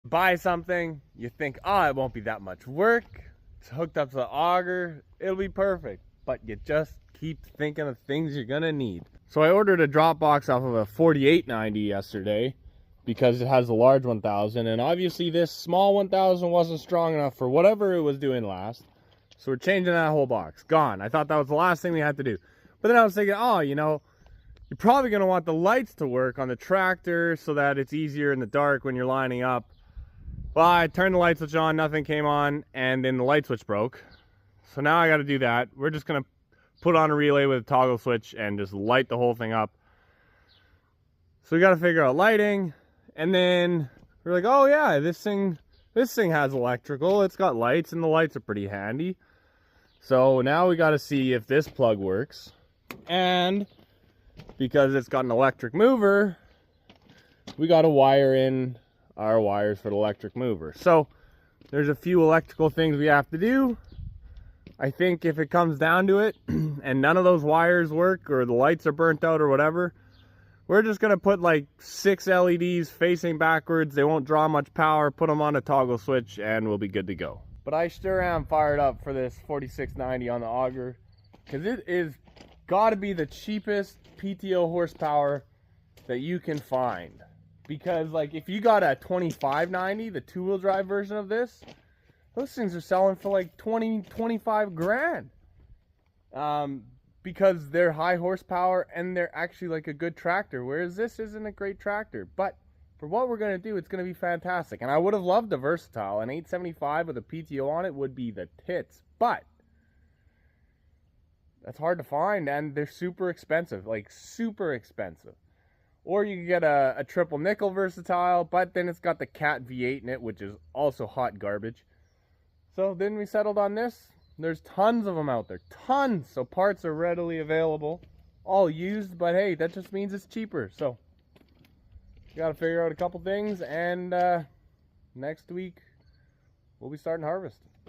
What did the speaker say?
Buy something, you think, oh, it won't be that much work. It's hooked up to the auger, it'll be perfect. But you just keep thinking of things you're gonna need. So I ordered a drop box off of a 4890 yesterday because it has a large 1000, and obviously this small 1000 wasn't strong enough for whatever it was doing last. So we're changing that whole box. Gone. I thought that was the last thing we had to do. But then I was thinking, oh, you know, you're probably gonna want the lights to work on the tractor so that it's easier in the dark when you're lining up. Well, I turned the light switch on, nothing came on, and then the light switch broke. So now I got to do that. We're just going to put on a relay with a toggle switch and just light the whole thing up. So we got to figure out lighting, and then we're like, oh yeah, this thing has electrical. It's got lights, and the lights are pretty handy. So now we got to see if this plug works. And because it's got an electric mover, we got to wire in our wires for the electric mover. So there's a few electrical things we have to do. I think if it comes down to it and none of those wires work or the lights are burnt out or whatever, we're just gonna put like 6 LEDs facing backwards. They won't draw much power, put them on a toggle switch, and we'll be good to go. But I sure am fired up for this 4690 on the auger, because it is gotta be the cheapest PTO horsepower that you can find. Because like if you got a 2590, the two-wheel drive version of this, those things are selling for like 20-25 grand. Because they're high horsepower and they're actually like a good tractor, whereas this isn't a great tractor. But for what we're going to do, it's going to be fantastic. And I would have loved a Versatile. An 875 with a PTO on it would be the tits, but that's hard to find, and they're super expensive, like super expensive. Or you can get a triple nickel Versatile, but then it's got the Cat V8 in it, which is also hot garbage. So then we settled on this. There's tons of them out there, tons. So parts are readily available, all used, but hey, that just means it's cheaper. So you got to figure out a couple things, and next week we'll be starting harvest.